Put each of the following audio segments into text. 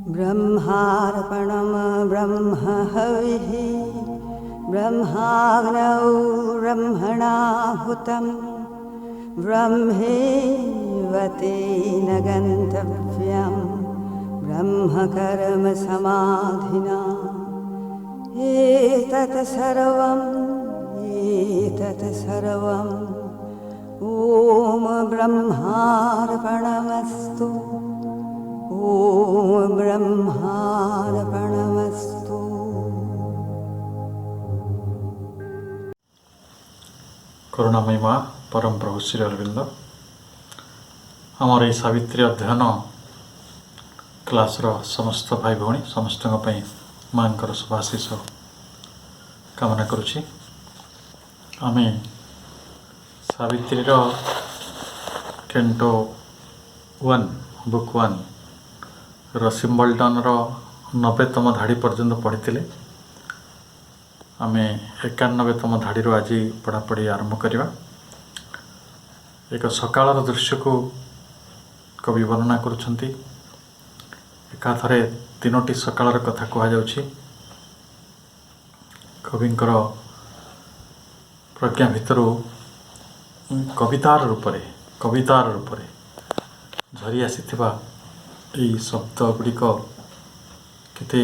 ब्रह्मार्पणं ब्रह्म हविः ब्रह्माग्नौ ब्रह्मणाहुतं ब्रह्मेवतेन गन्तव्यं ब्रह्मकर्म समाधिना एतत् सर्वम् ॐ ब्रह्मार्पणमस्तु ॐ ब्रह्मार्पणमस्तु। करुणामयी माँ परम प्रभु श्री अरविंद आमर ये सावित्री अध्ययन क्लास समस्त भाई भौणी समस्त माँ को शुभाशीष कामना करुछि। आमे सावित्री कैंटो 1 बुक 1 सिम्बलटन 90तम धाड़ी पर्यंत पढ़ी आमे 91तम धाड़ी आज पढ़ापढ़ी आरंभ करवा। एक सकाळर दृश्य को कवि वर्णना करुछंती। एकाथरे 3टी सकाळर कथा कहा जाउछि। कविंकर प्रज्ञा भितर कवितार रूप झरी आसीथिबा एई शब्द गुड़िक केते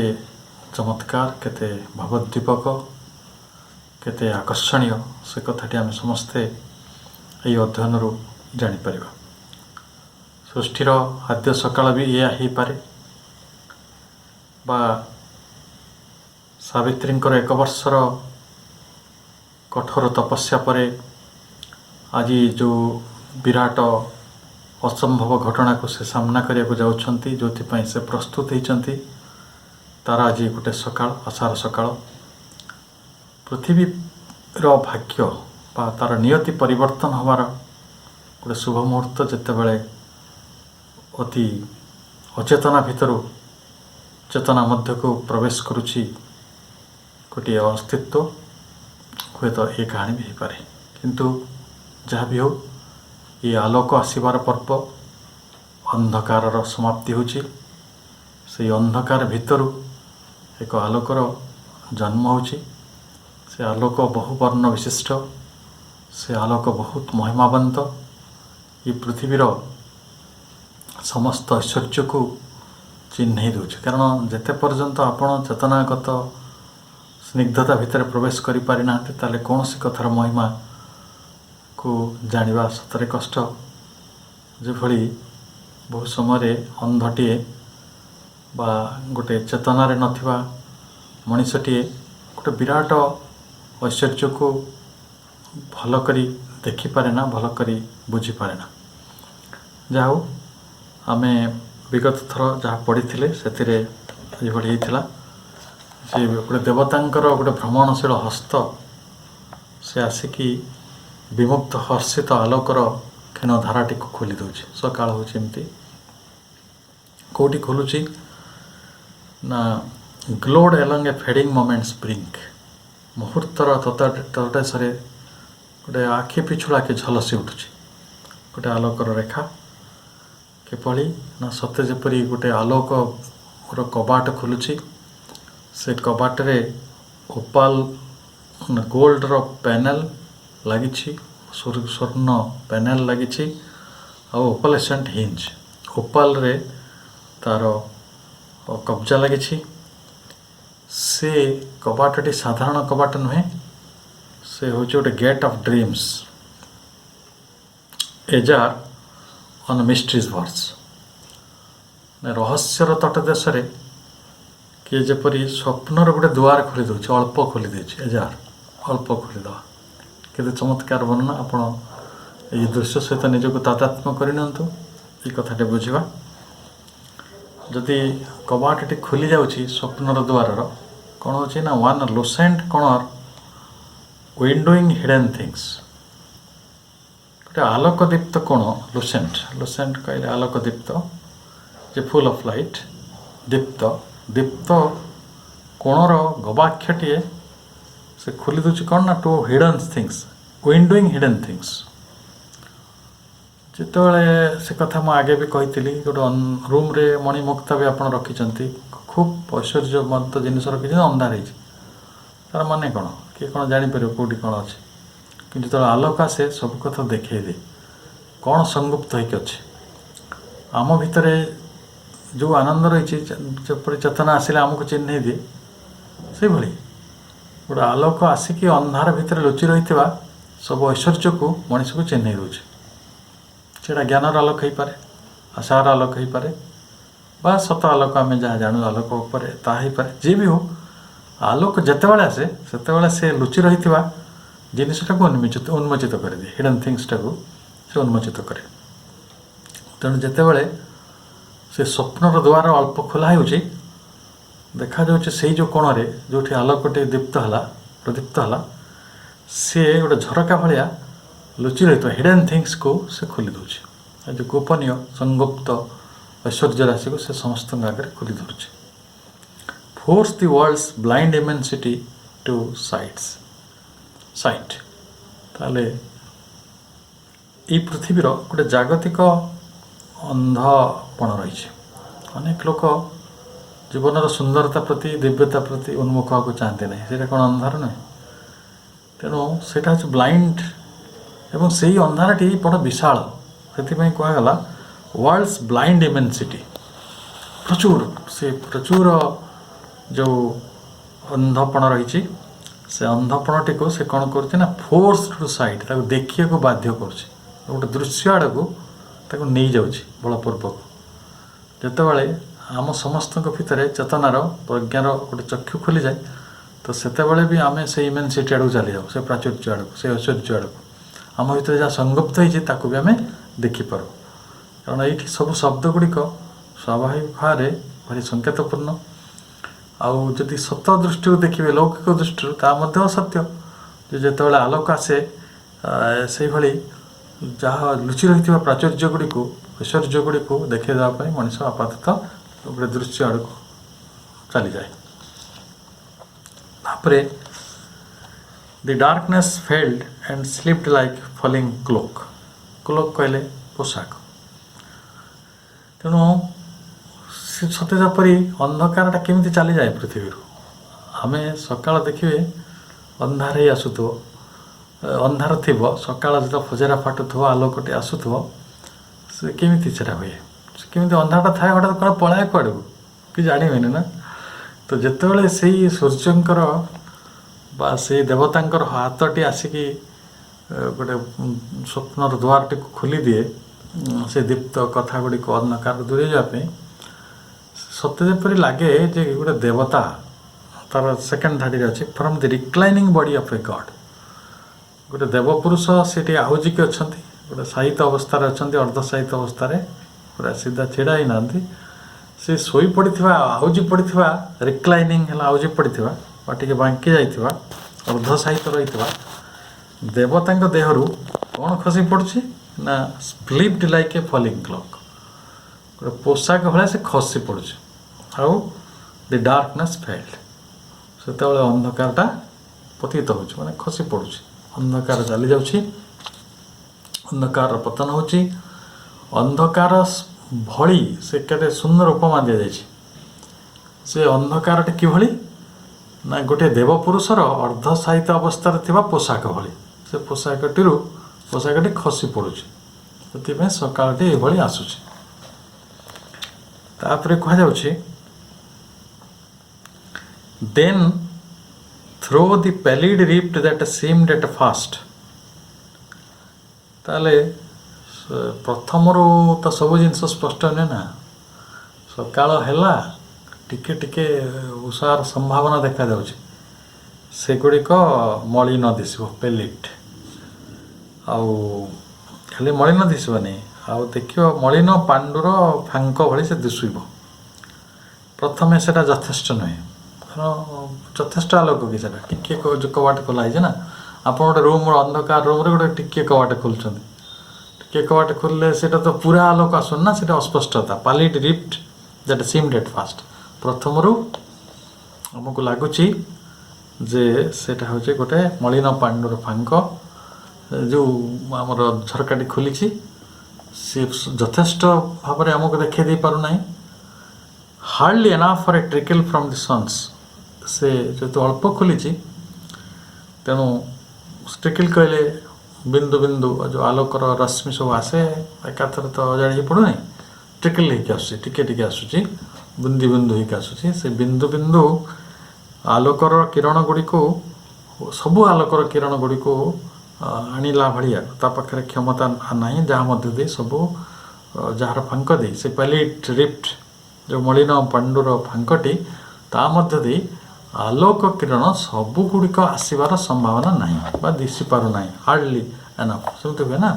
चमत्कार केते भावोद्दीपक केते आकर्षणीय से कथाटी आम समस्ते यही अध्ययन जापर। सृष्टिर आद्य सकाळ भी या हो पारे बा सावित्री 1 वर्षर कठोर तपस्या परे आज जो विराट असंभव घटना को से सामना करने को जाउछंती जो से प्रस्तुत होती तार आज गोटे सकाळ आशार सकाळ पृथ्वी भाग्य बा तार नियति परिवर्तन हमार गोटे शुभ मुहूर्त जितेबाला अति अचेतना भितर चेतना मध्य को प्रवेश करुछि गोटे अस्तित्व हुए तो ये कहानी भी हो पारे किंतु जहाँ भी हो ये आलोक आसबार पर्व अंधकार समाप्ति होछि। से अंधकार भितर एक आलोकर जन्म होछि। से आलोक बहुवर्ण विशिष्ट से आलोक बहुत महिमावंत ये पृथ्वीर समस्त ऐश्वर्य को चिन्ह दूचे कारण जेते पर्यंत आपण चेतनागत स्निग्धता भितर प्रवेश करि पारि नांते ताले कौन सी कथार महिमा को जानिबा सतरे कष्ट। जो भली बहुत समय अंधटीए बा गोटे चेतनार नथिबा मनीषटीए गोटे विराट ऐश्वर्य को भल करी देखि पारे ना भल करी बुझी पारे ना। जाओ आमे विगत थर जहाँ पढ़ी से होता जे गोटे देवतांकर गोटे भ्रमणशील हस्त से आसिकी विमुक्त हर्षित आलोकर क्षीण धाराटी को खोली दूची। सकाळ होची एमती कोटी खोलुची ना ग्लोड एलंग ए फेडिंग मोमेंट्स ब्रिंक मुहूर्तर तटेशरे गोटे आखि पिछुड़ा के झलसी उठुची गोटे आलोकर रेखा केपली ना सत्य जेपरी गोटे आलोक कबाट खोलुची। से कबाटे ओपाल गोल्डर पैनल लगी स्वर्ण पैनल लगी ओपालेसेंट हिंज ओपाल रे तार कब्जा लगी। से कबाटी साधारण कबाट नुहे से हूँ गोटे gate of dreams ajar on mystery's words रहस्यर तटदेश किए जपरी स्वप्नर गोटे दुआर खोली दूचे अल्प खोली देछि एजार अल्प खोलीद केते चमत्कार वर्णना आपण ये दृश्य सहित निजक तादात्म्य करनियंतु ये कथाटे बुझिबा। जदि कबाटटी खोली जाउछि स्वप्नर द्वारर कौन होछि ना one lucent corner windowing hidden things गोटे आलोकदीप्त कोण लुसेंट लुसेंट कहले आलोकदीप्त जे फुल ऑफ लाइट दीप्त दीप्त कोणर गवाक्षटीए से खोली दूची कौन ना to hidden things windowing hidden things ଯେତେବେଳେ ସେ କଥା ମୁଁ ଆଗେ ବି କହିଥିଲି ଗୋଟେ ରୁମ୍ରେ ମଣିମୁକ୍ତା ବି ଆପଣ ରଖିଛନ୍ତି, ଖୁବ୍ ଐଶ୍ୱର୍ଯ୍ୟମନ୍ତ ଜିନିଷ ରଖିଛନ୍ତି, ଅନ୍ଧାର ହେଇଛି, ତାର ମାନେ କ'ଣ, କିଏ କ'ଣ ଜାଣିପାରିବ କେଉଁଠି କ'ଣ ଅଛି। କିନ୍ତୁ ଯେତେବେଳେ ଆଲୋକ ଆସେ ସବୁ କଥା ଦେଖେଇ ଦିଏ କ'ଣ ସଂଗୁପ୍ତ ହେଇକି ଅଛି। ଆମ ଭିତରେ ଯେଉଁ ଆନନ୍ଦ ରହିଛି, ଯେପରି ଚେତନା ଆସିଲେ ଆମକୁ ଚିହ୍ନେଇ ଦିଏ, ସେଇଭଳି ଗୋଟେ ଆଲୋକ ଆସିକି ଅନ୍ଧାର ଭିତରେ ଲୁଚି ରହିଥିବା ସବୁ ଐଶ୍ୱର୍ଯ୍ୟକୁ ମଣିଷକୁ ଚିହ୍ନେଇ ଦେଉଛି। ସେଇଟା ଜ୍ଞାନର ଆଲୋକ ହେଇପାରେ, ଆଶାର ଆଲୋକ ହେଇପାରେ, ବା ସତ ଆଲୋକ ଆମେ ଯାହା ଜାଣୁ ଆଲୋକ ଉପରେ ତାହା ହେଇପାରେ। ଯିଏ ବି ହଉ, ଆଲୋକ ଯେତେବେଳେ ଆସେ ସେତେବେଳେ ସେ ଲୁଚି ରହିଥିବା ଜିନିଷଟାକୁ ଉନ୍ମୋଚିତ କରିଦିଏ, ହିଡେନ୍ ଥିଙ୍ଗସଟାକୁ ସେ ଉନ୍ମୋଚିତ କରେ। ତେଣୁ ଯେତେବେଳେ ସେ ସ୍ୱପ୍ନର ଦ୍ୱାର ଅଳ୍ପ ଖୋଲା ହେଉଛି, ଦେଖାଯାଉଛି ସେଇ ଯେଉଁ କୋଣରେ ଯେଉଁଠି ଆଲୋକଟି ପ୍ରଦୀପ୍ତ ହେଲା, ସିଏ ଗୋଟେ ଝରକା ଭଳିଆ ଲୁଚି ରହିଥିବା ହିଡେନ୍ ଥିଙ୍ଗସକୁ ସେ ଖୋଲି ଦେଉଛି। ଏ ଯେଉଁ ଗୋପନୀୟ ସଂଗୁପ୍ତ ଐଶ୍ୱର୍ଯ୍ୟ ରାଶିକୁ ସେ ସମସ୍ତଙ୍କ ଆଗରେ ଖୋଲି ଧରୁଛି। ଫୋର୍ସ ଦି ୱାର୍ଲଡସ୍ ବ୍ଲାଇଣ୍ଡ ଇମେନ୍ସିଟି ଟୁ ସାଇଟ୍। ତାହେଲେ ଏଇ ପୃଥିବୀର ଗୋଟେ ଜାଗତିକ ଅନ୍ଧପଣ ରହିଛି। ଅନେକ ଲୋକ ଜୀବନର ସୁନ୍ଦରତା ପ୍ରତି, ଦିବ୍ୟତା ପ୍ରତି ଉନ୍ମୁଖ ହେବାକୁ ଚାହାନ୍ତି ନାହିଁ। ସେଇଟା କ'ଣ ଅନ୍ଧାର ନୁହେଁ? ତେଣୁ ସେଇଟା ହେଉଛି ବ୍ଲାଇଣ୍ଡ, ଏବଂ ସେଇ ଅନ୍ଧାରଟି ବଡ଼ ବିଶାଳ। ସେଥିପାଇଁ କୁହାଗଲା ୱାର୍ଲଡସ୍ ବ୍ଲାଇଣ୍ଡ ଇମେନ୍ସିଟି। ପ୍ରଚୁର ଯେଉଁ ଅନ୍ଧପଣ ରହିଛି, ସେ ଅନ୍ଧପଣଟିକୁ ସେ କ'ଣ କରୁଛି ନା ଫୋର୍ସ ଟୁ ସାଇଟ୍, ତାକୁ ଦେଖିବାକୁ ବାଧ୍ୟ କରୁଛି, ଗୋଟେ ଦୃଶ୍ୟ ଆଡ଼କୁ ତାକୁ ନେଇଯାଉଛି ବଳପୂର୍ବକ। ଯେତେବେଳେ ଆମ ସମସ୍ତଙ୍କ ଭିତରେ ଚେତନାର ପ୍ରଜ୍ଞାର ଗୋଟେ ଚକ୍ଷୁ ଖୋଲିଯାଏ, ତ ସେତେବେଳେ ବି ଆମେ ସେଇ ଇମେନ୍ସିଟି ଆଡ଼କୁ ଚାଲିଯାଉ, ସେ ପ୍ରାଚୁର୍ଯ୍ୟ ଆଡ଼କୁ, ସେ ଐଶ୍ୱର୍ଯ୍ୟ ଆଡ଼କୁ। ଆମ ଭିତରେ ଯାହା ସଂଗୁପ୍ତ ହେଇଛି ତାକୁ ବି ଆମେ ଦେଖିପାରୁ। କାରଣ ଏଇଠି ସବୁ ଶବ୍ଦ ଗୁଡ଼ିକ ସ୍ୱାଭାବିକ ଭାବରେ ଭାରି ସଂକେତପୂର୍ଣ୍ଣ। ଆଉ ଯଦି ସତ ଦୃଷ୍ଟିରୁ ଦେଖିବେ, ଲୌକିକ ଦୃଷ୍ଟିରୁ, ତାହା ମଧ୍ୟ ସତ୍ୟ ଯେ ଯେତେବେଳେ ଆଲୋକ ଆସେ, ସେଇଭଳି ଯାହା ଲୁଚି ରହିଥିବା ପ୍ରାଚୁର୍ଯ୍ୟ ଗୁଡ଼ିକୁ, ଐଶ୍ୱର୍ଯ୍ୟ ଗୁଡ଼ିକୁ ଦେଖାଇ ଦେବା ପାଇଁ ମଣିଷ ଆପାତତଃ ଗୋଟେ ଦୃଶ୍ୟ ଆଡ଼କୁ ଚାଲିଯାଏ। ତାପରେ the darkness failed and slipped like falling cloak. Cloak କହିଲେ ପୋଷାକ। ତେଣୁ ସତେ ଯେପରି ଅନ୍ଧକାରଟା କେମିତି ଚାଲିଯାଏ ପୃଥିବୀରୁ। ଆମେ ସକାଳ ଦେଖିବେ ଅନ୍ଧାର ହେଇ ଆସୁଥିବ, ଅନ୍ଧାର ଥିବ, ସକାଳ ଯେତେବେଳେ ଫଜରା ଫାଟୁଥିବ, ଆଲୋକଟି ଆସୁଥିବ, ସେ କେମିତି ସେଟା ହୁଏ, ସେ କେମିତି ଅନ୍ଧାରଟା ଥାଏ, ହଠାତ୍ କ'ଣ ପଳାଏ କୁଆଡ଼କୁ କି ଜାଣିବେନି ନା। ତ ଯେତେବେଳେ ସେଇ ସୂର୍ଯ୍ୟଙ୍କର ବା ସେଇ ଦେବତାଙ୍କର ହାତଟି ଆସିକି ଗୋଟେ ସ୍ୱପ୍ନର ଦ୍ୱାରଟିକୁ ଖୋଲିଦିଏ, ସେ ଦୀପ୍ତ କଥା ଗୁଡ଼ିକୁ ଅନ୍ଧକାରରୁ ଦୂରେଇ ଯିବା ପାଇଁ, ସତେ ଯେପରି ଲାଗେ ଯେ ଗୋଟେ ଦେବତା ତାର ସେକେଣ୍ଡ ଧାଡ଼ିରେ ଅଛି, ଫ୍ରମ୍ ଦି ରିକ୍ଲାଇନିଂ ବଡି ଅଫ୍ ଏ ଗଡ୍। ଗୋଟେ ଦେବପୁରୁଷ ସେଠି ଆହୁଜିକି ଅଛନ୍ତି, ଗୋଟେ ସାହିତ୍ୟ ଅବସ୍ଥାରେ ଅଛନ୍ତି, ଅର୍ଦ୍ଧସାହିତ୍ୟ ଅବସ୍ଥାରେ, ପୁରା ସିଧା ଛିଡ଼ା ହେଇନାହାନ୍ତି। ସେ ଶୋଇ ପଡ଼ିଥିବା, ଆହୁଜି ପଡ଼ିଥିବା, ରିକ୍ଲାଇନିଂ ହେଲା ଆହୁଜି ପଡ଼ିଥିବା ବା ଟିକେ ବାଙ୍କି ଯାଇଥିବା, ଅର୍ଦ୍ଧସାହିତ୍ୟ ରହିଥିବା ଦେବତାଙ୍କ ଦେହରୁ କ'ଣ ଖସି ପଡ଼ୁଛି ନା slipped like a falling cloak. ଗୋଟେ ପୋଷାକ ଭଳିଆ ସେ ଖସି ପଡ଼ୁଛି। ଆଉ ଦି ଡାର୍କନେସ୍ ଫେଲ୍ଡ, ସେତେବେଳେ ଅନ୍ଧକାରଟା ପତିତ ହେଉଛି, ମାନେ ଖସି ପଡ଼ୁଛି, ଅନ୍ଧକାର ଚାଲିଯାଉଛି, ଅନ୍ଧକାରର ପତନ ହେଉଛି। ଅନ୍ଧକାର ଭଳି ସେ କେତେ ସୁନ୍ଦର ଉପମା ଦିଆଯାଇଛି। ସେ ଅନ୍ଧକାରଟି କିଭଳି ନା ଗୋଟିଏ ଦେବପୁରୁଷର ଅର୍ଦ୍ଧସାହିତ୍ୟ ଅବସ୍ଥାରେ ଥିବା ପୋଷାକ ଭଳି, ସେ ପୋଷାକଟି ଖସି ପଡ଼ୁଛି। ସେଥିପାଇଁ ସକାଳଟି ଏଭଳି ଆସୁଛି। ତାପରେ କୁହାଯାଉଛି then through the pallid rift that seemed at first. ତାହେଲେ ପ୍ରଥମରୁ ତ ସବୁ ଜିନିଷ ସ୍ପଷ୍ଟ ନୁହେଁ ନା। ସକାଳ ହେଲା, ଟିକେ ଟିକେ ଉଷାର ସମ୍ଭାବନା ଦେଖାଯାଉଛି, ସେଗୁଡ଼ିକ ମଳିନ ଦିଶିବ, ପ୍ୟାଲିଡ୍। ଆଉ ଖାଲି ମଳିନ ଦିଶିବନି, ଆଉ ଦେଖିବ ମଳିନ ପାଣ୍ଡୁର ଫାଙ୍କ ଭଳି ସେ ଦିଶିବ। ପ୍ରଥମେ ସେଟା ଯଥେଷ୍ଟ ନୁହେଁ, କାରଣ ଯଥେଷ୍ଟ ଆଲୋକ କି ସେଟା, ଟିକିଏ କବାଟ ଖୋଲା ହେଇଛି ନା। ଆପଣ ଗୋଟେ ରୁମ୍ର ଅନ୍ଧକାର ରୁମ୍ରେ ଗୋଟେ ଟିକିଏ କବାଟ ଖୋଲୁଛନ୍ତି, ଟିକିଏ କବାଟ ଖୋଲିଲେ ସେଇଟା ତ ପୁରା ଆଲୋକ ଆସୁନି ନା, ସେଇଟା ଅସ୍ପଷ୍ଟତା, ପ୍ୟାଲିଡ୍ rift that seemed at first. ପ୍ରଥମରୁ ଆମକୁ ଲାଗୁଛି ଯେ ସେଇଟା ହେଉଛି ଗୋଟେ ମଳିନ ପାଣ୍ଡୁର ଫାଙ୍କ, ଯେଉଁ ଆମର ଝରକାଟି ଖୋଲିଛି, सी यथेष्ट भाव में आमको देखा दे पार ना hardly enough for a trickle from the suns से जो अल्प खोली तेणु ट्रिकल कहले बिंदु बिंदु जो आलोकर रश्मि सब आसे एकाथर तो अजाड़ी पड़ूना ट्रिकल होकर आसूँ टिके टिके आसूँ बिंदु बिंदु होकर आसूँ से बिंदु बिंदु आलोकर किरण गुड़ी को सबू आलोकर किरण गुड़ी को आणला भाया पाखे क्षमता ना जहाँ मध्य दे सबू जार फांक दे से पैलिट रिफ्ट जो मलिन पांडुर फांकटी ता मध्य दे आलोक किरण सबुगुड़िक आसबार संभावना ना दिशि पार ना हार्डली एनफ सेमती हुए ना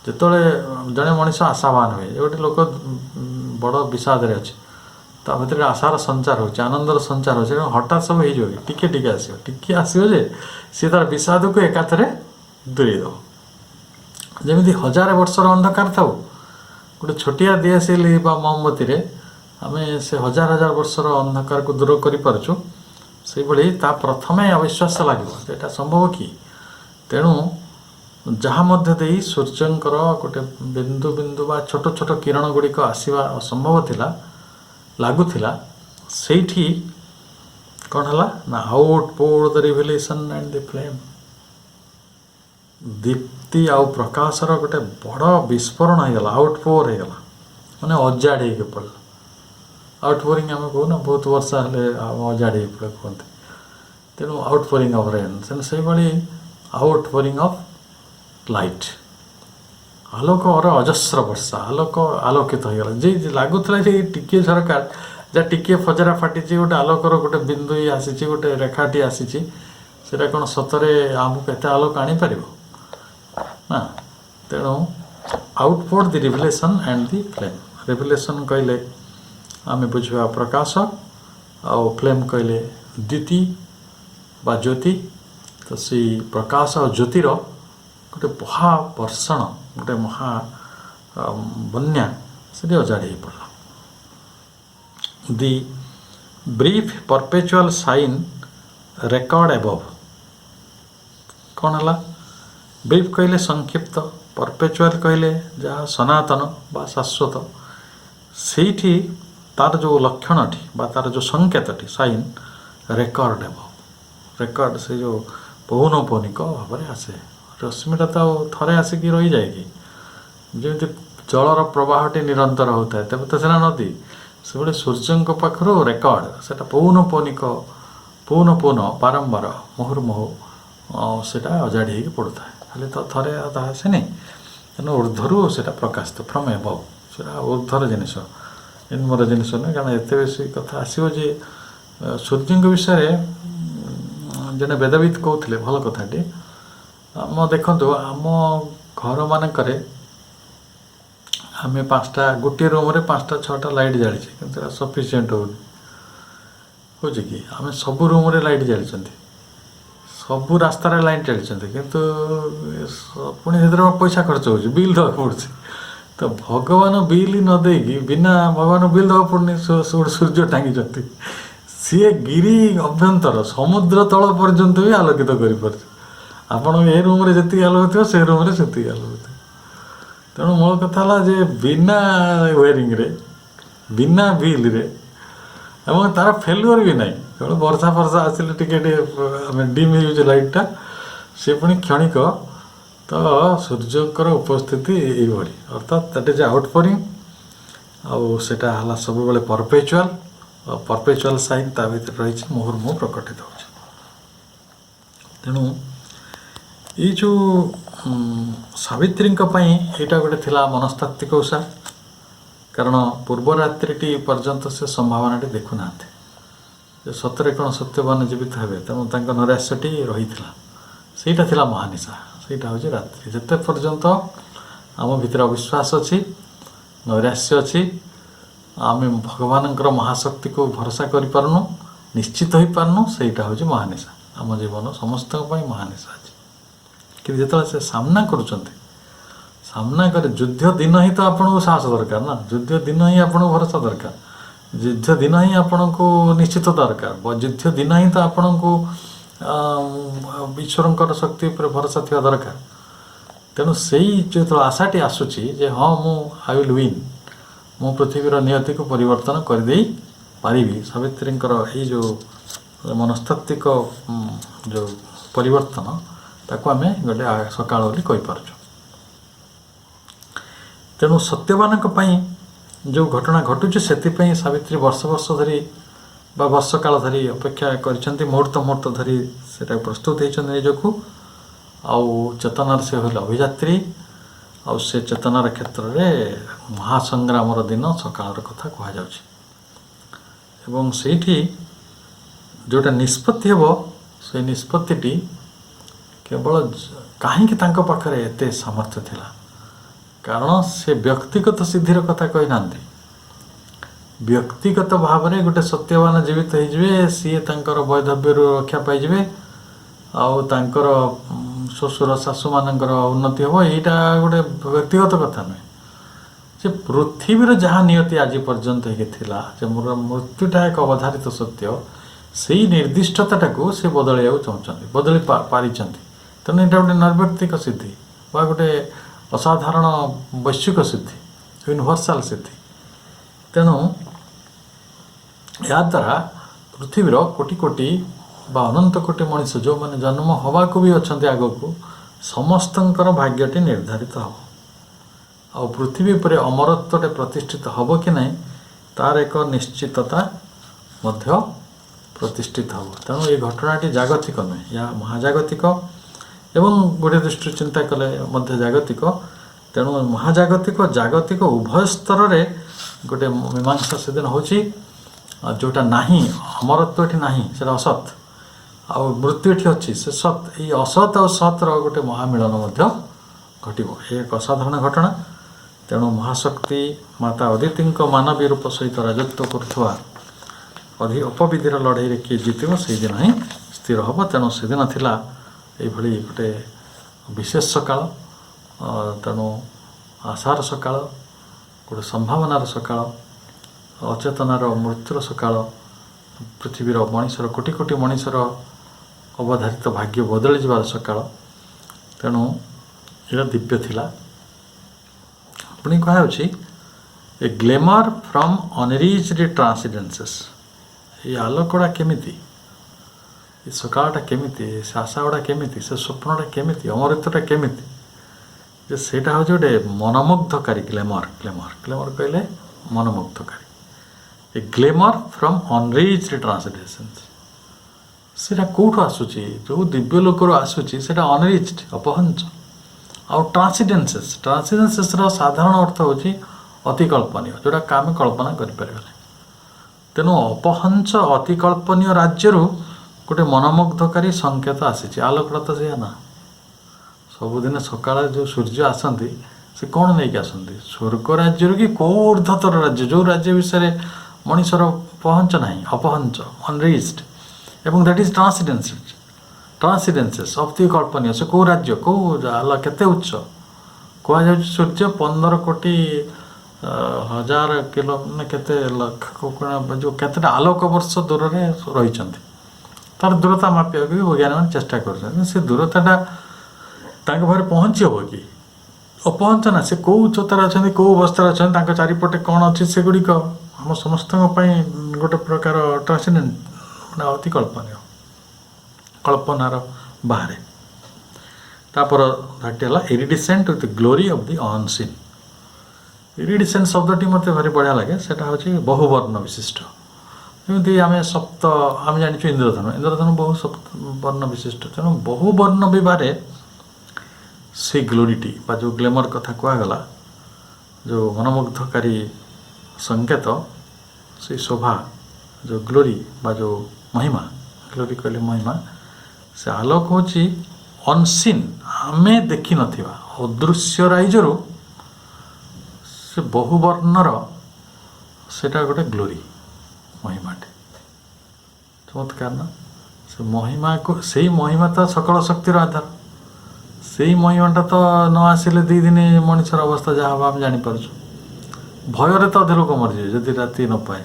जिते जड़े मनीष आशावान हुए गोटे लोक बड़ विषाद अच्छे ता भर आशार संचार हो आनंदर संचार हो हठात सब हो टिके टिके आसो टिके आसो जे सी तार विषाद को एकाथरे दूरे दब जमी 1000 वर्षर अंधकार था गोटे छोटिया दिएसिल मोमबती रे आम से 1000 वर्षर अंधकार को दूर कर पार्छु से प्रथमे अविश्वास लगे यहाँ संभव कि तेणु जहाँ मध्य दे सूर्यंकर गोटे बिंदु बिंदु बा छोट छोट किरण गुड़िक आसवा असंभव थिला लगुला से कौन है ना out pour the revelation and the flame दीप्ति आउ प्रकाशर गोटे बड़ विस्फोरण होगला आउटपोर होगला माने अजाड़ी हो पड़ा आउटपोरिंग आम कहूना बहुत वर्षा हेले अजाड़ी हो पड़े कहते तेणु आउटपोरिंग ऑफ रेन तेणु से आउटपोरिंग ऑफ लाइट आलोकर अजस्र वर्षा आलोक आलोकित होगला जे लगुला टिके सरकार जहाँ टिके फजरा फाटी गोटे आलोकर गोटे बिंदु आसी गोटे रेखाटी आसी से कौन सतरे आमको एत आलोक आनीपर ना तेणु outpour the revelation and the flame revelation कहले आम बुझा प्रकाश आउ फ्लेम कहले द्युति बा ज्योति तो सी प्रकाश और ज्योतिर गोटे महावर्षण गोटे महा बन्या से अजाड़ी पड़ा the brief perpetual sign recurred above कौन है ब्रीफ कहले संक्षिप्त परपेचुअल कहले जहाँ सनातन बा शाश्वत से तार जो लक्षणटी बा तार जो संकेतटी साइन रेकर्ड एबव रेकर्ड से जो पौनपौनिक भाव में आसे रश्मिटा तो थे आसिक रही जाए कि जमी जलर प्रवाहटी निरंतर होता है तेज तो सीना नदी से गोटे सूर्य पाखर रेकर्ड से पौनपौनिक पौन पौन बारंबार मुहुर्मुहु से अजाड़ी हो पड़ता है खाली तो थे आसेनी तेना ऊर्धर से प्रकाशित फ्रम एबव से ऊर्धर जिनस इनमर जिनस ना कारण एत बेसी कथा आसो जे सूर्य विषय जड़े वेदविद कहते भल कथाटी आम देखु आम घर मानक आम 5टा गोटे रूम रे 5टा 6टा लाइट जाली कि सफिसीयंट हो कि आम सब रूम रे लाइट जाली सबू रास्तार लाइट जाली किंतु पुणी से पैसा खर्च हो बिल देवा पड़े तो भगवान बिल न देगी बिना भगवान बिल देवा पड़नी सूर्य टांगी सी गिरी अभ्यंतर समुद्र तल पर्यंत भी आलोकित कर आपण ए रूम रे जी आलोक से रूम रे से आलोक तेणु मो कथा जे बिना वेयरिंग रे बिना बिल रे एवं तार फेलुअर भी ना केवल वर्षा फर्षा आसिले टिके डिम हो लाइटा सी पुणी क्षणिक तो सूर्यकर उपस्थिति यही अर्थात दैट इज आउटपोरिंग आउ सेटा हला सब बेले परपेचुअल साइन ता भीतर रही मुहुर्मुहु प्रकटित हो तेणु ये जो सावित्री यहाँ गोटे थिला मनस्तात्विक ओषा कारण पूर्व रात्रि पर्यंत से संभावना देखुना सतरे कौन सत्यवान जीवित हे तेणु नैराश्यटी रही सेटा थिला महानिशा सेटा हूँ रात्रि जिते पर्यंत आम भीतर अविश्वास अच्छी नैराश्य अच्छी आम भगवान महाशक्ति को भरोसा कर पारनु निश्चित हो पारनु सेटा हूँ महानिशा आम जीवन समस्त महानिशा अच्छी कि जो से सामना करुँच सामना कर युद्ध दिन ही तो आपन को साहस दरकार ना युद्ध दिन ही आपन को भरोसा दरकार युद्ध दिन ही आपन को निश्चित दरकार युद्ध दिन ही तो आपन को ईश्वर शक्ति पर भरोसा थी दरकार ତେଣୁ ସେଇ ଯେତେବେଳେ ଆଶାଟି ଆସୁଛି ଯେ ହଁ ମୁଁ ଆଇ ୱିଲ୍ ୱିନ୍, ମୁଁ ପୃଥିବୀର ନିୟତିକୁ ପରିବର୍ତ୍ତନ କରିଦେଇ ପାରିବି, ସାବିତ୍ରୀଙ୍କର ଏଇ ଯେଉଁ ମନସ୍ତାତ୍ତ୍ୱିକ ଯେଉଁ ପରିବର୍ତ୍ତନ, ତାକୁ ଆମେ ଗୋଟେ ସକାଳ ବୋଲି କହିପାରୁଛୁ। ତେଣୁ ସତ୍ୟବାନଙ୍କ ପାଇଁ ଯେଉଁ ଘଟଣା ଘଟୁଛି ସେଥିପାଇଁ ସାବିତ୍ରୀ ବର୍ଷ ବର୍ଷ ଧରି ବା ବର୍ଷ କାଳ ଧରି ଅପେକ୍ଷା କରିଛନ୍ତି, ମୁହୂର୍ତ୍ତ ମୁହୂର୍ତ୍ତ ଧରି ସେଟା ପ୍ରସ୍ତୁତ ହେଇଛନ୍ତି ନିଜକୁ। ଆଉ ଚେତନାର ସେ ହେଲେ ଅଭିଯାତ୍ରୀ, ଆଉ ସେ ଚେତନାର କ୍ଷେତ୍ରରେ ମହାସଂଗ୍ରାମର ଦିନ ସକାଳର କଥା କୁହାଯାଉଛି। ଏବଂ ସେଇଠି ଯେଉଁଟା ନିଷ୍ପତ୍ତି ହେବ, ସେ ନିଷ୍ପତ୍ତିଟି କେବଳ କାହିଁକି ତାଙ୍କ ପାଖରେ ଏତେ ସାମର୍ଥ୍ୟ ଥିଲା, କାରଣ ସେ ବ୍ୟକ୍ତିଗତ ସିଦ୍ଧିର କଥା କହିନାହାନ୍ତି। ବ୍ୟକ୍ତିଗତ ଭାବରେ ଗୋଟେ ସତ୍ୟବାନ ଜୀବିତ ହେଇଯିବେ, ସିଏ ତାଙ୍କର ବୈଧବ୍ୟରୁ ରକ୍ଷା ପାଇଯିବେ, ଆଉ ତାଙ୍କର ଶ୍ୱଶୁର ଶାଶୁମାନଙ୍କର ଉନ୍ନତି ହେବ, ଏଇଟା ଗୋଟେ ବ୍ୟକ୍ତିଗତ କଥା ନୁହେଁ। ଯେ ପୃଥିବୀର ଯାହା ନିୟତି ଆଜି ପର୍ଯ୍ୟନ୍ତ ହେଇକି ଥିଲା, ଯେ ମୋର ମୃତ୍ୟୁଟା ଏକ ଅବଧାରିତ ସତ୍ୟ, ସେଇ ନିର୍ଦ୍ଦିଷ୍ଟତାଟାକୁ ସେ ବଦଳାଇବାକୁ ଚାହୁଁଛନ୍ତି, ବଦଳି ପାରିଛନ୍ତି। ତେଣୁ ଏଇଟା ଗୋଟେ ନୈର୍ବକ୍ତିକ ସିଦ୍ଧି ବା ଗୋଟେ ଅସାଧାରଣ ବୈଶ୍ୱିକ ସିଦ୍ଧି, ୟୁନିଭର୍ସାଲ ସିଦ୍ଧି। ତେଣୁ ଏହାଦ୍ୱାରା ପୃଥିବୀର କୋଟି କୋଟି ବା ଅନନ୍ତ କୋଟି ମଣିଷ ଯେଉଁମାନେ ଜନ୍ମ ହେବାକୁ ବି ଅଛନ୍ତି ଆଗକୁ, ସମସ୍ତଙ୍କର ଭାଗ୍ୟଟି ନିର୍ଦ୍ଧାରିତ ହେବ। ଆଉ ପୃଥିବୀ ଉପରେ ଅମରତ୍ୱଟେ ପ୍ରତିଷ୍ଠିତ ହେବ କି ନାହିଁ, ତାର ଏକ ନିଶ୍ଚିତତା ମଧ୍ୟ ପ୍ରତିଷ୍ଠିତ ହେବ। ତେଣୁ ଏ ଘଟଣାଟି ଜାଗତିକ ନୁହେଁ, ଏହା ମହାଜାଗତିକ ଏବଂ ଗୋଟେ ଦୃଷ୍ଟିରୁ ଚିନ୍ତା କଲେ ମଧ୍ୟ ଜାଗତିକ। ତେଣୁ ମହାଜାଗତିକ ଜାଗତିକ ଉଭୟ ସ୍ତରରେ ଗୋଟେ ମୀମାଂସା ସେଦିନ ହେଉଛି। ଯେଉଁଟା ନାହିଁ, ଅମରତ୍ୱ ଏଠି ନାହିଁ, ସେଇଟା ଅସତ୍, ଆଉ ମୃତ୍ୟୁ ଏଠି ଅଛି, ସେ ସତ୍। ଏଇ ଅସତ୍ ଆଉ ସତ୍ର ଗୋଟେ ମହାମିଳନ ମଧ୍ୟ ଘଟିବ। ଏ ଏକ ଅସାଧାରଣ ଘଟଣା। ତେଣୁ ମହାଶକ୍ତି ମାତା ଅଦିତିଙ୍କ ମାନବୀ ରୂପ ସହିତ ରାଜତ୍ୱ କରୁଥିବା ଅପବିଧିର ଲଢ଼େଇରେ କିଏ ଜିତିବ, ସେଇଦିନ ହିଁ ସ୍ଥିର ହେବ। ତେଣୁ ସେଦିନ ଥିଲା ଏଇଭଳି ଗୋଟେ ବିଶେଷ ସକାଳ। ତେଣୁ ଆଶାର ସକାଳ, ଗୋଟେ ସମ୍ଭାବନାର ସକାଳ, ଅଚେତନାର ମୃତ୍ୟୁର ସକାଳ, ପୃଥିବୀର ମଣିଷର କୋଟି କୋଟି ମଣିଷର ଅବଧାରିତ ଭାଗ୍ୟ ବଦଳି ଯିବାର ସକାଳ। ତେଣୁ ଏଇଟା ଦିବ୍ୟ ଥିଲା। ପୁଣି କୁହାଯାଉଛି ଏ ଗ୍ଲେମର୍ ଫ୍ରମ୍ ଅନରିଚ୍ଡ ଟ୍ରାନ୍ସଡେନ୍ସେସ୍। ଏଇ ଆଲୋକଟା କେମିତି, ଏ ସକାଳଟା କେମିତି, ସେ ଆଶାଗୁଡ଼ା କେମିତି, ସେ ସ୍ୱପ୍ନଟା କେମିତି, ଅମୃତଟା କେମିତି, ଯେ ସେଇଟା ହେଉଛି ଗୋଟେ ମନମୁଗ୍ଧକାରୀ ଗ୍ଲେମର୍। ଗ୍ଲେମର୍ କହିଲେ ମନମୁଗ୍ଧକାରୀ। ଏ ଗ୍ଲେମର୍ ଫ୍ରମ୍ ଅନରିଚ୍ଡ ଟ୍ରାନ୍ସଡେନ୍ସେସ୍, ସେଇଟା କେଉଁଠୁ ଆସୁଛି? ଯେଉଁ ଦିବ୍ୟ ଲୋକରୁ ଆସୁଛି ସେଇଟା ଅନରିଚ୍ଡ, ଅପହଞ୍ଚ। ଆଉ ଟ୍ରାନ୍ସଡେନ୍ସେସ୍ର ସାଧାରଣ ଅର୍ଥ ହେଉଛି ଅତିକଳ୍ପନୀୟ, ଯେଉଁଟାକୁ ଆମେ କଳ୍ପନା କରିପାରିବା ନାହିଁ। ତେଣୁ ଅପହଞ୍ଚ ଅତିକଳ୍ପନୀୟ ରାଜ୍ୟରୁ ଗୋଟେ ମନମୁଗ୍ଧକାରୀ ସଂକେତ ଆସିଛି। ଆଲୋକଟା ତ ସେଇଆ ନା। ସବୁଦିନ ସକାଳେ ଯେଉଁ ସୂର୍ଯ୍ୟ ଆସନ୍ତି, ସେ କ'ଣ ନେଇକି ଆସନ୍ତି? ସ୍ୱର୍ଗ ରାଜ୍ୟରୁ କି କେଉଁ ଊର୍ଦ୍ଧ୍ୱତର ରାଜ୍ୟ, ଯେଉଁ ରାଜ୍ୟ ବିଷୟରେ ମଣିଷର ପହଞ୍ଚ ନାହିଁ, ଅପହଞ୍ଚ, ଅନରିଚ୍ଡ। ଏବଂ ଦ୍ୟାଟ୍ ଇଜ୍ ଟ୍ରାନ୍ସଡେନ୍ସେସ୍, ଅତିକଳ୍ପନୀୟ। ସେ କେଉଁ ରାଜ୍ୟ, କେଉଁ କେତେ ଉଚ୍ଚ? କୁହାଯାଉଛି ସୂର୍ଯ୍ୟ 15 କୋଟି ହଜାର କିଲୋ ମାନେ କେତେ ଲକ୍ଷ ଯେଉଁ କେତେଟା ଆଲୋକ ବର୍ଷ ଦୂରରେ ରହିଛନ୍ତି। ତାର ଦୂରତା ମାପିବାକୁ ବି ବୈଜ୍ଞାନିକମାନେ ଚେଷ୍ଟା କରୁଛନ୍ତି। ସେ ଦୂରତାଟା ତାଙ୍କ ପାଖରେ ପହଞ୍ଚି ହେବ କି? ଅପହଞ୍ଚ ନା। ସେ କେଉଁ ଉଚ୍ଚତାରେ ଅଛନ୍ତି, କେଉଁ ଅବସ୍ଥାରେ ଅଛନ୍ତି, ତାଙ୍କ ଚାରିପଟେ କ'ଣ ଅଛି, ସେଗୁଡ଼ିକ ଆମ ସମସ୍ତଙ୍କ ପାଇଁ ଗୋଟେ ପ୍ରକାର ଟ୍ରାନ୍ସଡେଣ୍ଟ, ମାନେ ଅତିକଳ୍ପନୀୟ, କଳ୍ପନାର ବାହାରେ। ତାପରେ ଧାଟି ହେଲା ଇରିଡିସେଣ୍ଟ with glory of the unseen. ଇରିଡିସେଣ୍ଟ ଶବ୍ଦଟି ମୋତେ ଭାରି ବଢ଼ିଆ ଲାଗେ। ସେଇଟା ହେଉଛି ବହୁବର୍ଣ୍ଣ ବିଶିଷ୍ଟ। ଯେମିତି ଆମେ ଜାଣିଛୁ ଇନ୍ଦ୍ରଧନୁ ବହୁ ବର୍ଣ୍ଣ ବିଶିଷ୍ଟ। ତେଣୁ ବହୁବର୍ଣ୍ଣ ବିବାହରେ ସେଇ ଗ୍ଲୋରିଟି ବା ଯେଉଁ ଗ୍ଲେମର୍ କଥା କୁହାଗଲା, ଯେଉଁ ମନମୁଗ୍ଧକାରୀ ସଂକେତ, ସେଇ ଶୋଭା, ଯେଉଁ ଗ୍ଲୋରି ବା ଯେଉଁ ମହିମା, ଗ୍ଲୋରି କହିଲେ ମହିମା, ସେ ଆଲୋକ ହେଉଛି ଅନସିନ୍, ଆମେ ଦେଖିନଥିବା ଅଦୃଶ୍ୟ ରାଇଜରୁ ସେ ବହୁବର୍ଣ୍ଣର, ସେଇଟା ଗୋଟେ ଗ୍ଲୋରି, ମହିମାଟେ। ଚମତ୍କାର ନା? ସେ ମହିମାକୁ, ସେଇ ମହିମା ତ ସକଳ ଶକ୍ତିର ଆଧାର। ସେଇ ମହିମାଟା ତ ନ ଆସିଲେ 2 ଦିନ ମଣିଷର ଅବସ୍ଥା ଯାହା ହେବ ଆମେ ଜାଣିପାରୁଛୁ। ଭୟରେ ତ ଅଧେ ଲୋକ ମରିଯିବେ ଯଦି ରାତି ନ ପାଏ।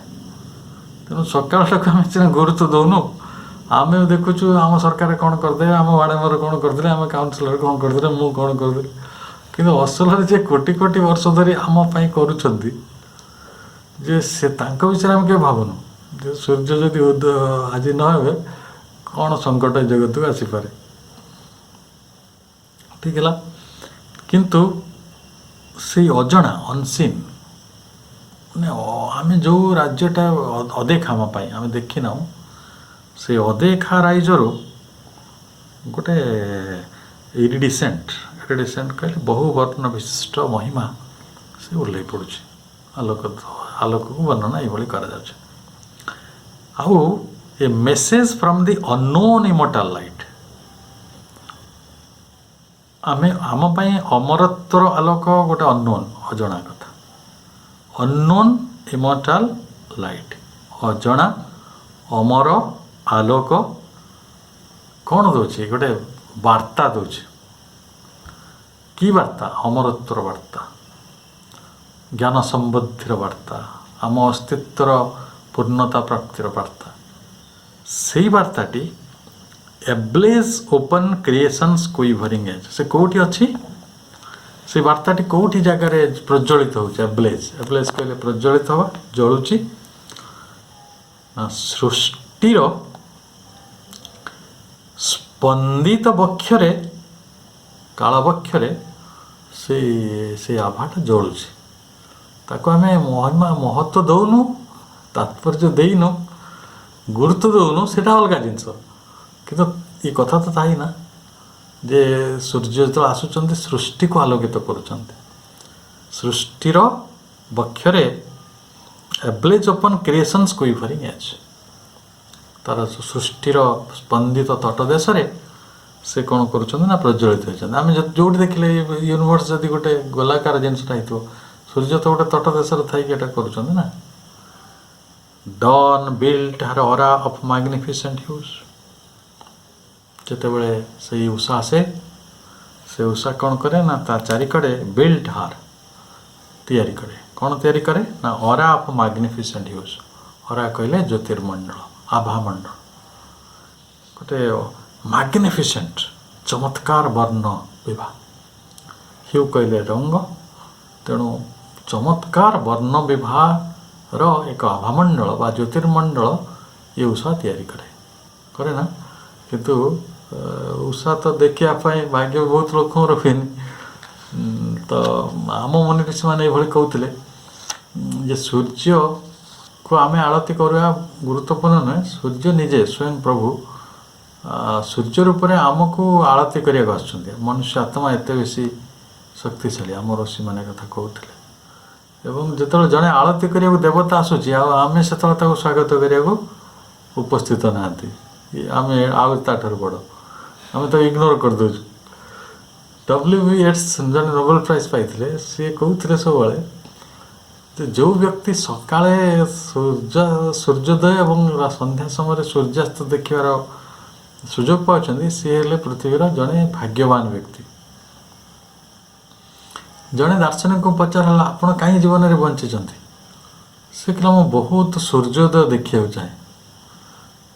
ତେଣୁ ସକାଳଟାକୁ ଆମେ ସିନା ଗୁରୁତ୍ୱ ଦେଉନୁ। ଆମେ ଦେଖୁଛୁ ଆମ ସରକାର କ'ଣ କରିଦେବେ, ଆମ ୱାର୍ଡ଼ ମେମ୍ବର କ'ଣ କରିଦେଲେ, ଆମ କାଉନସିଲର କ'ଣ କରିଦେଲେ, ମୁଁ କ'ଣ କରିଦେଲି। କିନ୍ତୁ ଅସଲରେ ଯେ କୋଟି କୋଟି ବର୍ଷ ଧରି ଆମ ପାଇଁ କରୁଛନ୍ତି, ଯେ ସେ ତାଙ୍କ ବିଷୟରେ ଆମେ କେବେ ଭାବୁନୁ ଯେ ସୂର୍ଯ୍ୟ ଯଦି ଆଜି ନ ହେବେ କ'ଣ ସଙ୍କଟ ଏ ଜଗତକୁ ଆସିପାରେ। ଠିକ୍ ହେଲା। କିନ୍ତୁ ସେଇ ଅଜଣା ଅନସିନ୍, ମାନେ ଆମେ ଯେଉଁ ରାଜ୍ୟଟା ଅଦେଖା ଆମ ପାଇଁ ଆମେ ଦେଖିନାହୁଁ, ସେଇ ଅଦେଖା ରାଇଜରୁ ଗୋଟେ ଇରିଡିସେଣ୍ଟ କହିଲେ ବହୁ ବର୍ଣ୍ଣ ବିଶିଷ୍ଟ ମହିମା ସେ ଓହ୍ଲାଇ ପଡ଼ୁଛି। ଆଲୋକକୁ ବର୍ଣ୍ଣନା ଏଇଭଳି କରାଯାଉଛି। ଆଉ a message from the unknown immortal light, ଆମ ପାଇଁ ଅମରତ୍ୱର ଆଲୋକ ଗୋଟେ ଅନନୋନ୍ ଅଜଣା କଥା। ଅନନୋନ୍ ଇମର୍ଟାଲ ଲାଇଟ୍, ଅଜଣା ଅମର ଆଲୋକ କ'ଣ ଦେଉଛି? ଗୋଟେ ବାର୍ତ୍ତା ଦେଉଛି। କି ବାର୍ତ୍ତା? ଅମରତ୍ୱର ବାର୍ତ୍ତା, ଜ୍ଞାନ ସମ୍ବନ୍ଧୀର ବାର୍ତ୍ତା, ଆମ ଅସ୍ତିତ୍ୱର ପୂର୍ଣ୍ଣତା ପ୍ରାପ୍ତିର ବାର୍ତ୍ତା। ସେଇ ବାର୍ତ୍ତାଟି ଏବ୍ଲେଜ୍ ଓପନ୍ କ୍ରିଏସନ୍ସ କୁଇଭରିଂ ଏଜ୍, ସେ କେଉଁଠି ଅଛି? ସେ ବାର୍ତ୍ତାଟି କେଉଁଠି ଜାଗାରେ ପ୍ରଜ୍ୱଳିତ ହେଉଛି? ଏବ୍ଲେଜ୍ କହିଲେ ପ୍ରଜ୍ୱଳିତ ହେବା, ଜଳୁଛି ନା ସୃଷ୍ଟିର ସ୍ପନ୍ଦିତ ବକ୍ଷରେ, କାଳ ବକ୍ଷରେ ସେଇ ଆଭାଟା ଜଳୁଛି। ତାକୁ ଆମେ ମହିମା ମହତ୍ଵ ଦେଉନୁ, ତାତ୍ପର୍ଯ୍ୟ ଦେଇନୁ, ଗୁରୁତ୍ୱ ଦେଉନୁ, ସେଇଟା ଅଲଗା ଜିନିଷ। କିନ୍ତୁ ଏ କଥା ତ ଥାଏ ନା ଯେ ସୂର୍ଯ୍ୟ ଯେତେବେଳେ ଆସୁଛନ୍ତି ସୃଷ୍ଟିକୁ ଆଲୋକିତ କରୁଛନ୍ତି। ସୃଷ୍ଟିର ବକ୍ଷରେ ଏବ୍ଲେଜ୍ ଓପନ୍ କ୍ରିଏସନ୍ସ କୁଇଭରିଂ ଏଜ୍, ତାର ସୃଷ୍ଟିର ସ୍ପନ୍ଦିତ ତଟ ଦେଶରେ ସେ କ'ଣ କରୁଛନ୍ତି ନା ପ୍ରଜ୍ୱଳିତ ହେଉଛନ୍ତି। ଆମେ ଯେଉଁଠି ଦେଖିଲେ ୟୁନିଭର୍ସ ଯଦି ଗୋଟେ ଗୋଲାକାର ଜିନିଷଟା ହେଇଥିବ, ସୂର୍ଯ୍ୟ ତ ଗୋଟେ ତଟ ଦେଶରେ ଥାଇକି ଏଇଟା କରୁଛନ୍ତି ନା। Dawn built her aura of magnificent hues, ଯେତେବେଳେ ସେଇ ଉଷା ଆସେ, ସେ ଉଷା କ'ଣ କରେ ନା ତା ଚାରିକଡ଼େ ବିଲ୍ଟ ହାର ତିଆରି କରେ। କ'ଣ ତିଆରି କରେ ନା ଅରା ଅଫ୍ ମ୍ୟାଗ୍ନିଫିସେଣ୍ଟ ହ୍ୟୁଜ୍। ଅରା କହିଲେ ଜ୍ୟୋତିର୍ମଣ୍ଡଳ, ଆଭାମଣ୍ଡଳ, ଗୋଟେ ମ୍ୟାଗ୍ନିଫିସେଣ୍ଟ ଚମତ୍କାର ବର୍ଣ୍ଣ ବିଭା। ହ୍ୟୁ କହିଲେ ରଙ୍ଗ, ତେଣୁ ଚମତ୍କାର ବର୍ଣ୍ଣ ବିଭାର ଏକ ଆଭାମଣ୍ଡଳ ବା ଜ୍ୟୋତିର୍ମଣ୍ଡଳ ଏ ଉଷା ତିଆରି କରେ ନା। କିନ୍ତୁ ଉଷା ତ ଦେଖିବା ପାଇଁ ଭାଗ୍ୟ ବହୁତ ଲୋକଙ୍କର ହୁଏନି। ତ ଆମ ମନେ ସେମାନେ ଏଇଭଳି କହୁଥିଲେ ଯେ ସୂର୍ଯ୍ୟକୁ ଆମେ ଆଳତୀ କରିବା ଗୁରୁତ୍ୱପୂର୍ଣ୍ଣ ନୁହେଁ, ସୂର୍ଯ୍ୟ ନିଜେ ସ୍ୱୟଂ ପ୍ରଭୁ ସୂର୍ଯ୍ୟ ରୂପରେ ଆମକୁ ଆଳତୀ କରିବାକୁ ଆସୁଛନ୍ତି। ମନୁଷ୍ୟ ଆତ୍ମା ଏତେ ବେଶୀ ଶକ୍ତିଶାଳୀ, ଆମ ଋଷିମାନେ କଥା କହୁଥିଲେ। ଏବଂ ଯେତେବେଳେ ଜଣେ ଆଳତୀ କରିବାକୁ ଦେବତା ଆସୁଛି, ଆଉ ଆମେ ସେତେବେଳେ ତାକୁ ସ୍ୱାଗତ କରିବାକୁ ଉପସ୍ଥିତ ନାହାନ୍ତି। ଆମେ ଆଉ ତାଠାରୁ ବଡ଼, ଆମେ ତ ଇଗ୍ନୋର କରିଦେଉଛୁ। W.B. Yeats ଜଣେ ନୋବେଲ ପ୍ରାଇଜ୍ ପାଇଥିଲେ, ସିଏ କହୁଥିଲେ ସବୁବେଳେ ଯେ ଯେଉଁ ବ୍ୟକ୍ତି ସକାଳେ ସୂର୍ଯ୍ୟୋଦୟ ଏବଂ ସନ୍ଧ୍ୟା ସମୟରେ ସୂର୍ଯ୍ୟାସ୍ତ ଦେଖିବାର ସୁଯୋଗ ପାଉଛନ୍ତି, ସିଏ ହେଲେ ପୃଥିବୀର ଜଣେ ଭାଗ୍ୟବାନ ବ୍ୟକ୍ତି। ଜଣେ ଦାର୍ଶନିକଙ୍କୁ ପଚାର ହେଲା, ଆପଣ କାହିଁ ଜୀବନରେ ବଞ୍ଚିଛନ୍ତି? ସେ କହିଲା, ମୁଁ ବହୁତ ସୂର୍ଯ୍ୟୋଦୟ ଦେଖିବାକୁ ଚାହେଁ।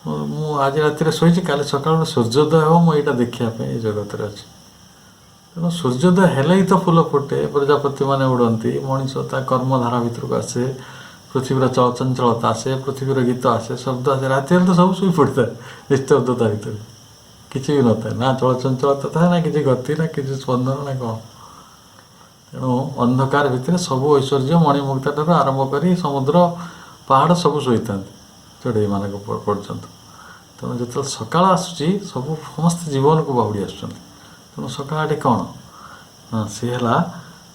ମୁଁ ଆଜି ରାତିରେ ଶୋଇଛି, କାଲି ସକାଳୁ ସୂର୍ଯ୍ୟୋଦୟ ହେବ, ମୁଁ ଏଇଟା ଦେଖିବା ପାଇଁ ଏ ଜଗତରେ ଅଛି। ତେଣୁ ସୂର୍ଯ୍ୟୋଦୟ ହେଲେ ହିଁ ତ ଫୁଲ ଫୁଟେ, ପ୍ରଜାପତିମାନେ ଉଡ଼ନ୍ତି, ମଣିଷ ତା କର୍ମଧାରା ଭିତରକୁ ଆସେ, ପୃଥିବୀର ଚଳଚଞ୍ଚଳତା ଆସେ, ପୃଥିବୀର ଗୀତ ଆସେ, ଶବ୍ଦ ଆସେ। ରାତି ହେଲେ ତ ସବୁ ଶୋଇ ପଡ଼ିଥାଏ ନିସ୍ତବ୍ଧତା ଭିତରେ, କିଛି ବି ନଥାଏ, ନା ଚଳଚଞ୍ଚଳତା ଥାଏ, ନା କିଛି ଗତି, ନା କିଛି ସ୍ପନ୍ଦନ, ନା କ'ଣ। ତେଣୁ ଅନ୍ଧକାର ଭିତରେ ସବୁ ଐଶ୍ୱର୍ଯ୍ୟ, ମଣିମୁକ୍ତା ଠାରୁ ଆରମ୍ଭ କରି ସମୁଦ୍ର ପାହାଡ଼ ସବୁ ଶୋଇଥାନ୍ତି ଚଢ଼େଇମାନଙ୍କ ପର୍ଯ୍ୟନ୍ତ। ତେଣୁ ଯେତେବେଳେ ସକାଳ ଆସୁଛି, ସମସ୍ତେ ଜୀବନକୁ ବାହୁଡ଼ି ଆସୁଛନ୍ତି। ତେଣୁ ସକାଳଟି କ'ଣ ନା ସେ ହେଲା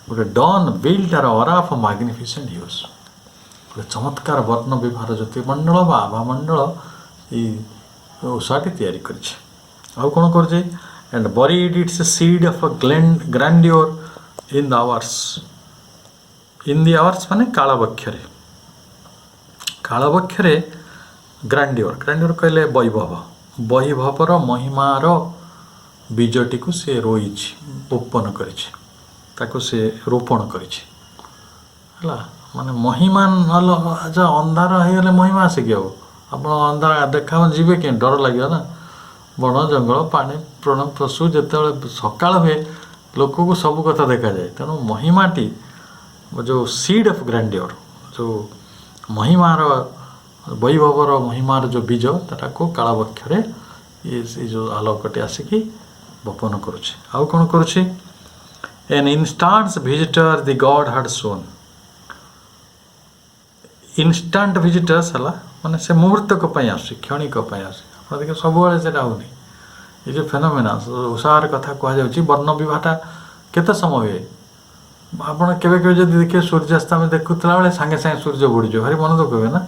ଗୋଟେ dawn built her aura of magnificent hues, ଗୋଟେ ଚମତ୍କାର ବର୍ଣ୍ଣ ବିଭାର ଜ୍ୟୋତିର୍ମଣ୍ଡଳ ବା ଆଭାମଣ୍ଡଳ ଏଇ ଉଷାଟି ତିଆରି କରିଛି। ଆଉ କ'ଣ କରୁଛି? And buried its seed of grandeur in the hours. In the hours ମାନେ କାଳବକ୍ଷରେ, କାଳବକ୍ଷରେ ଗ୍ରାଣ୍ଡିଓର କହିଲେ ବୈଭବର ମହିମାର ବୀଜଟିକୁ ସେ ରୋଇଛି, ରୋପଣ କରିଛି, ତାକୁ ସେ ରୋପଣ କରିଛି ହେଲା। ମାନେ ମହିମା ନହେଲେ ଆଚ୍ଛା ଅନ୍ଧାର ହେଇଗଲେ ମହିମା ଆସେ କି? ଆଉ ଆପଣ ଅନ୍ଧାର ଦେଖାବ ଯିବେ କେମିତି? ଡର ଲାଗିବ ନା। ବଣ ଜଙ୍ଗଳ ପାଣି ପଶୁ ଯେତେବେଳେ ସକାଳ ହୁଏ लोक को सब कथा देखा जाए। तेणु महिमाटी जो सीड ऑफ ग्रैंडियर जो महिमार वैभवर महिमार जो बीज ताको कालवक्षरे ये जो आलोकटी आसिकी बपन करुछि। आउ कौन करुछि? An instant visitor the godhead shone. Instant visitors है माने से मुहूर्तक आस क्षणिक आस देखिए सब से होनी ये जो फेनोमेना उषार कथा कहुच्छी वर्ण विवाहटा केते समय हुए आपड़ के देखिए सूर्यास्त आम देखुला बेले सागे सागे सूर्य बुड़ीज भारी मन दुख हुए ना।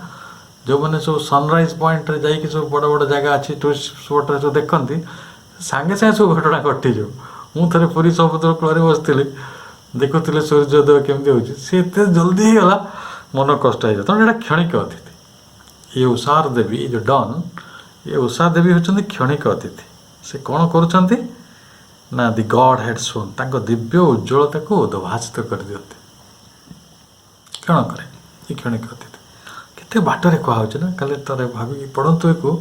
जो मैंने सब सनराइज पॉइंट रे जाइए सब बड़ बड़ जगह अच्छी टूरिस्ट स्पॉट रे सब देखती सागे सागे सब घटना घटीज। मुझे पुरी समुद्र कूल बसती देखुले सूर्योदय केमती हो सी एत जल्दी होगा मन कष्ट हो तेनाली यहाँ क्षणिक अतिथि। ये उषार देवी जो डन ये उषा देवी होती क्षणिक अतिथि। से कौन करुँच ना दि गॉड हैड सोन तांको दिव्य उज्ज्वलता को उद्भासित कर दियते कौन करे ये क्षणिक अतिथि। केते बाटरे कहुचे ना काले तारे भाविकी पढ़ंतु एको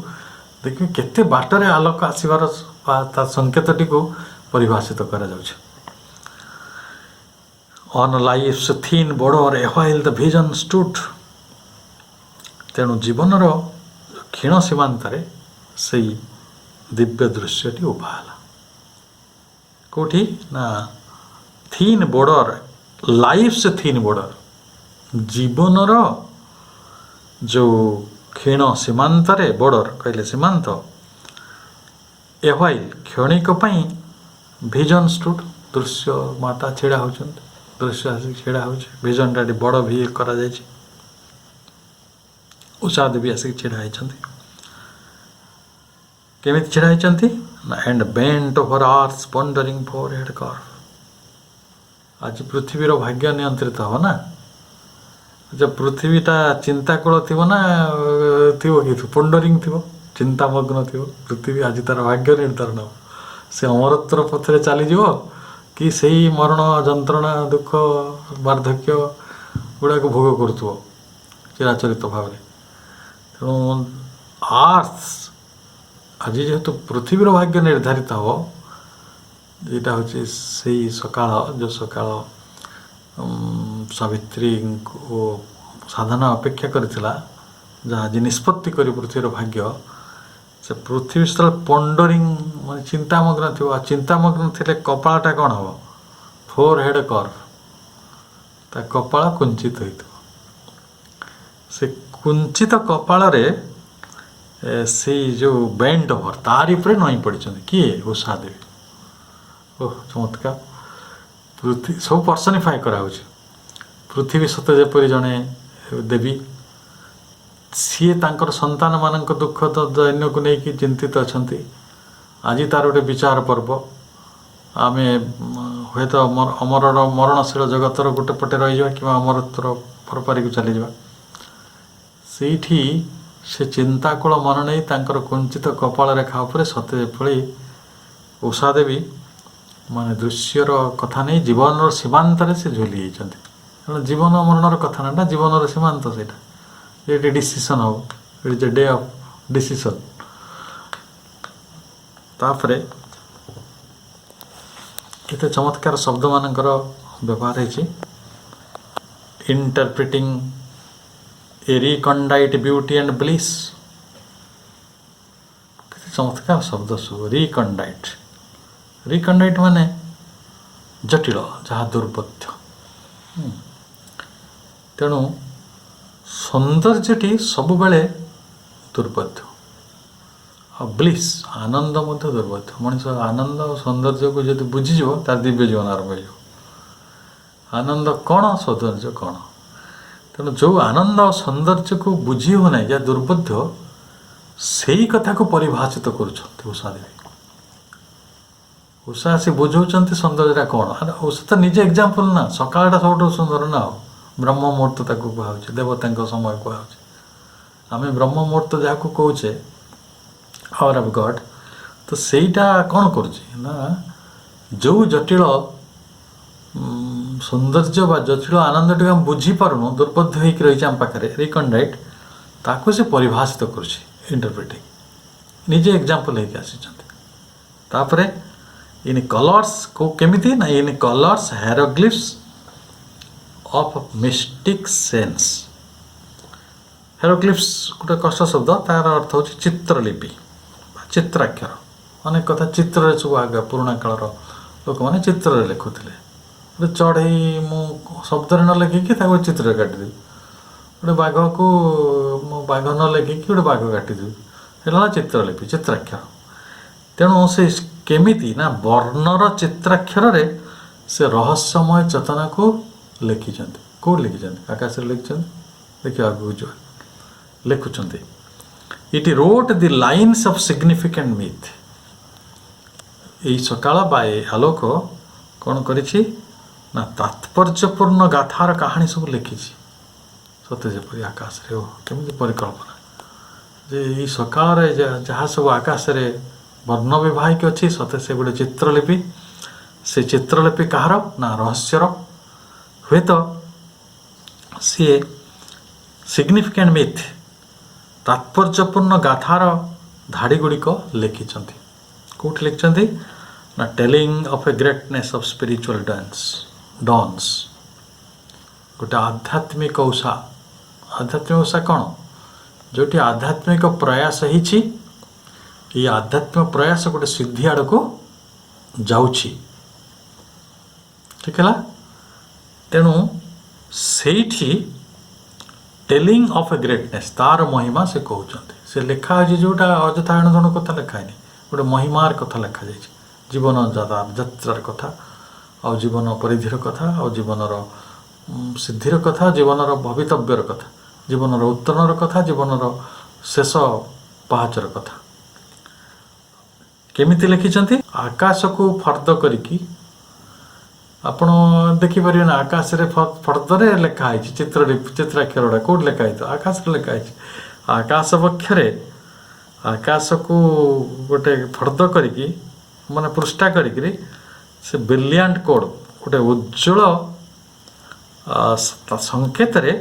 देखिए केते बाटरे आलोक आसबार संकेतटी को परिभाषित करा जाउछ। On life's thin border while the vision stood। तेणु जीवनर क्षीण सीमांतरे से दिव्य दृश्यटी उभाला कोठी ना थीन बॉर्डर लाइफ्स थीन बॉर्डर जीवनर जो क्षीण सीमांतरे बॉर्डर कहले सीमांत ए व्हाइल क्षणिक पई विजन स्टूड दृश्य माता छेड़ा होचंत दृश्य आसी छेड़ा हो विजन टा बड़ भी करा जायछि। उषा देवी आसिक छेड़ा होइछंती केमिति छेड़ा होइछंती ना एंड बेंट ओवर आर्थ पॉन्डरिंग फॉर हेड कर्व। आज पृथ्वीर भाग्य नियंत्रित हो ना जब पृथ्वीटा चिंताकूल थी ना थी कि पॉन्डरिंग थी चिंतामग्न थी पृथ्वी आज तार भाग्य निर्धारण हो से अमरत्वर पथरे चलीज कि सही मरण जंत्रणा दुख वार्धक्य गुड़ाक भोग करुव चिराचरित भाव में। तेणु आर्थ आज जेहेतु पृथ्वीर भाग्य निर्धारित हो यहाँ हूँ से सकाल जो सकाल सावित्री को साधना अपेक्षा करथिला जहाँ आज निष्पत्ति करी पृथ्वीर भाग्य से पृथ्वी स्थल पंडरिंग मान चिंतामग्न थी चिंतामग्न थे कपाळटा कौन हम फोर हेड कर्व ता कपाळ कुंचित होइतो से कुंचित कपाळ से जो बेंट ओवर तारी पर नई पड़ी किए उषा देवी। ओह चमत्कार पृथ्वी सब पर्सनिफाए करा पृथ्वी सत जेपरी जड़े देवी सी तांकर संतान मान दुख तो दैन्य को लेकिन चिंतित अच्छा आज तार गोटे विचार पर्व आम हे तो अमर मरणशील जगतर गोटे पटे रही कि अमरत्वर परपारी को चली जा से चिंताकूल मन नहीं तांकर कुंचित कपाल रेखा उपर सते फली उषा देवी माने दृश्यर कथा नहीं जीवन सीमांत से झुली होती जीवन मरणर कथा ना जीवन सीमांत से ये डिसीजन हो it is a day of decision. तापरे केते चमत्कार शब्द मानकर व्यवहार है interpreting a recondite beauty and bliss केते चमत्कार शब्द सब रिकंडाइट माने जटिल जहाँ दुर्बोध्य तेणु सौंदर्यटी सब बेले दुर्बोध्य आ ब्लिस आनंद मध्य दुर्बोध्य मनीष आनंद और सौंदर्य को जब बुझीज तार दिव्य जीवन आरंभ हो आनंद कौन सौंदर्य कौन तेणु जो आनंद और सौंदर्य को बुझी हो ना या दुर्बोध्य से ही कथा को परिभाषित कर उषा देवी उषा से बुझाऊँ सौंदर्यटा कौन उषा तो निजे एग्जाम्पल ना सकाळटा सब सुंदर ना हो ब्रह्म मुहूर्त ताकू कहुचे देवता समय कहुचे आम ब्रह्म मुहूर्त जहाँ को कौचे आवर ऑफ गॉड तो सेटा कौन करुना जो जटिल सौंदर्य बा जटिल आनंद टी आम बुझीपारुनु दुर्बोध्य होकर रही आम पाखे रिकंडाइट ताकू से परिभाषित करुँची इंटरप्रिटिंग निजे एग्जाम्पल होकर आसी इन कलर्स को केमिति ना इन कलर्स हेरोग्लिफ्स ऑफ मिस्टिक सेंस। हेरोग्लिफ्स गोटे कष्ट शब्द तार अर्थ हूँ चित्रलिपि चित्राक्षर। अनेक कथा चित्र सब आगे पुराणा कालर लोक मैंने चित्र लिखुले गोटे चढ़ई मु शब्द न लिखिकी चित्र काटिदेवी गोटे बाघ को बाघ न लिखिकी गोटे बाघ काटिदेवी है चित्रलिपि चित्राक्षर। तेणु से केमिति ना वर्णर चित्राक्षर रे से रहस्यमय चेतना को लिखिं कौ लिखिं आकाश लिखिं देखिए आगे जो लिखुंट it wrote the lines of significant myth. यही सकाळ बाय आलोक कौन करिछि ना तात्पर्यपूर्ण गाथार कहानी सब लिखी सत्य जेपरी आकाश रे केମିତି परिकल्पना जे यही सकाळ जहाँ सब आकाश रे वर्ण विवाहिक अच्छी सत्य से गोटे चित्रलिपि से चित्रलिपि कहार ना रहस्यर हुए तो सी सिग्निफिकेंट मिथ तात्पर्यपूर्ण गाथार धाड़ी गुड़िक लिखिं कौट लिखिं ना telling of a greatness of spiritual dawns गोटे आध्यात्मिक उषा कौन जोटी आध्यात्मिक प्रयास ही ये आध्यात्मिक प्रयास गोटे सिद्धि आड़ को जाऊँगी ठीक है। तेणु से टेलिंग ऑफ ए ग्रेटनेस तार महिमा से कहते से लिखा जोटा अଯଥା एणुदण कथा लिखाएनि गोटे महिमार कथा लिखा जाए जीवन यात्रार कथा आ जीवन परिधिर कथा आ जीवनर सिद्धिर कथा जीवनर भवितव्यर कथा जीवनर उत्तरणर कथा जीवनर शेष पहाचर कथा केमिति लिखिं आकाश को फर्द करिकी आपण देखिपर ना आकाश रे फर्दरे लिखाई चित्राक्षर गुड़ा कौट लिखाई तो आकाश लिखाई आकाश पक्षरे आकाश को गोटे फर्द करिकी माने पृष्ठा करिकी से ब्रिलियंट कोड गोटे उज्ज्वल संकेत रे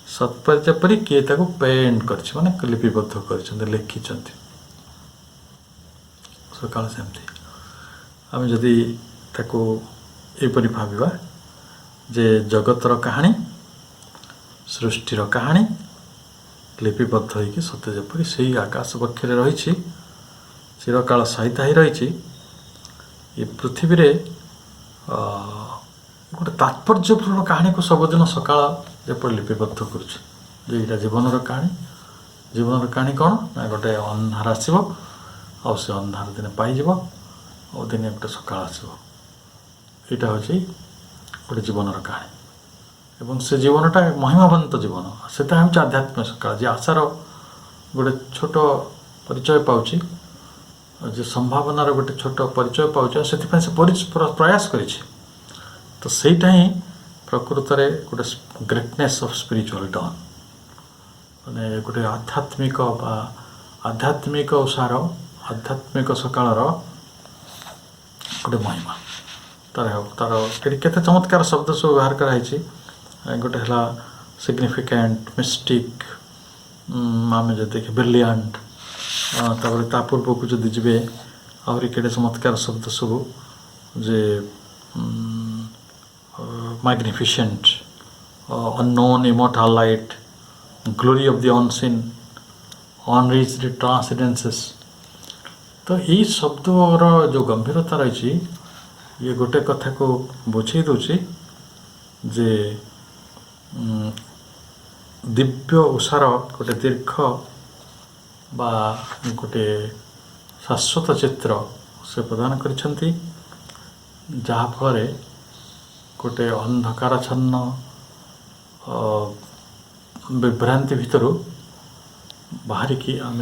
सत्परी किए ताको पेंट कर माने लिपिबद्ध कर लिखि सकाल सेमती आम जदि ताको एपरी भाविबा जे जगतर कहानी सृष्टिर कहानी लिपिबद्ध होइकि सत्य जेपरी से आकाश पक्षरे रही चिरकाल सहिता ही रही ये पृथ्वी रे गोटे तात्पर्यपूर्ण कहानी को सबुदिन सकाळ जेपरी लिपिबद्ध करुचे जे जीवनर कहानी कौन ना गोटे अंधार आसो आ से अंधार दिन पाइब और दिन गोटे सकाळ आसो यहाँ हूँ गोटे जीवनर कहानी एवं से जीवनटा महिमावंत जीवन से हूँ आध्यात्मिक सकाळ जे आशार गोटे छोट परिचय पाँच जे संभावनार गोटे छोट परिचय पाँच से प्रयास कर तो सहीटा ही प्रकृत में गोटे ग्रेटनेस ऑफ स्पिरिचुअल डॉन माने गोटे आध्यात्मिक उषार आध्यात्मिक सकाळर गोटे महिमा तार केते चमत्कार शब्द सब व्यवहार कराई गोटे है सिग्निफिकेंट मिस्टिक आम जो देखे ब्रिलियंट ता पूर्व को जदि जी आहरी केटे चमत्कार शब्द सब जे magnificent unknown immortal light glory of the unseen unreached transcendences तो यही शब्दर जो गंभीरता रही ये गोटे कथा को बुझे दूची जे दिव्य उषार गोटे दीर्घ बा गोटे शाश्वत चित्र से प्रदान करिसेंती जहाँ फल गोटे अंधकारच्छन्न विभ्रांति भितर बाहरिकी आम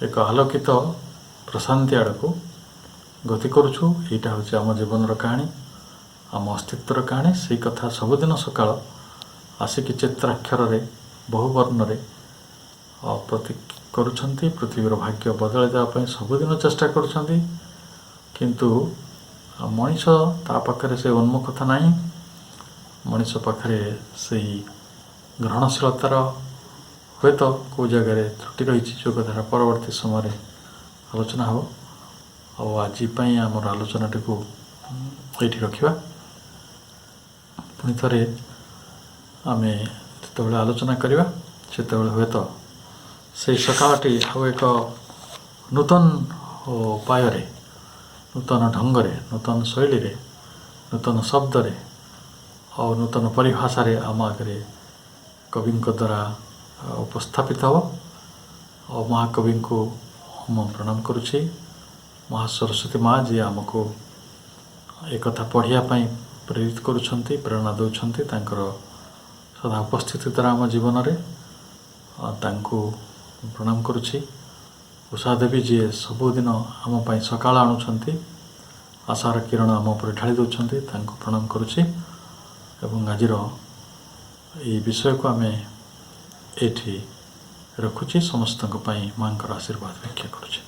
एक आलोकित प्रशांति आड़ को गति करुछु। यहाँ हूँ आम जीवनर कहानी आम अस्तित्वर कहानी से कथा सबुदिन सकाळ आसिक चित्राक्षर रे बहुवर्ण रे प्रतीक करुछंती पृथ्वीर भाग्य बदल देवाई सबुदिन चेष्टा करुछंती किंतु मनीष ता पाखरे से उन्मुखता नहीं मनीष पाखरे से ग्रहणशीलतार हुए तो कौ जगार त्रुटि रही जो कथार परवर्ती समय आलोचना हो ଆଉ ଆଜି ପାଇଁ ଆମର ଆଲୋଚନାଟିକୁ ଏଇଠି ରଖିବା। ପୁଣି ଥରେ ଆମେ ଯେତେବେଳେ ଆଲୋଚନା କରିବା ସେତେବେଳେ ହୁଏତ ସେଇ ସକାଳଟି ଆଉ ଏକ ନୂତନ ଉପାୟରେ, ନୂତନ ଢଙ୍ଗରେ, ନୂତନ ଶୈଳୀରେ, ନୂତନ ଶବ୍ଦରେ ଆଉ ନୂତନ ପରିଭାଷାରେ ଆମ ଆଗରେ କବିଙ୍କ ଦ୍ୱାରା ଉପସ୍ଥାପିତ ହେବ। ଆଉ ମହାକବିଙ୍କୁ ମୁଁ ପ୍ରଣାମ କରୁଛି। ମହାସରସ୍ୱତୀ ମା ଯିଏ ଆମକୁ ଏକଥା ପଢ଼ିବା ପାଇଁ ପ୍ରେରିତ କରୁଛନ୍ତି, ପ୍ରେରଣା ଦେଉଛନ୍ତି, ତାଙ୍କର ସଦା ଉପସ୍ଥିତି ଦ୍ୱାରା ଆମ ଜୀବନରେ ତାଙ୍କୁ ପ୍ରଣାମ କରୁଛି। ଉଷା ଦେବୀ ଯିଏ ସବୁଦିନ ଆମ ପାଇଁ ସକାଳ ଆଣୁଛନ୍ତି, ଆଶାର କିରଣ ଆମ ଉପରେ ଢାଳି ଦେଉଛନ୍ତି, ତାଙ୍କୁ ପ୍ରଣାମ କରୁଛି। ଏବଂ ଆଜିର ଏହି ବିଷୟକୁ ଆମେ ଏଇଠି ରଖୁଛି। ସମସ୍ତଙ୍କ ପାଇଁ ମାଙ୍କର ଆଶୀର୍ବାଦ ବ୍ୟାଖ୍ୟା କରୁଛି।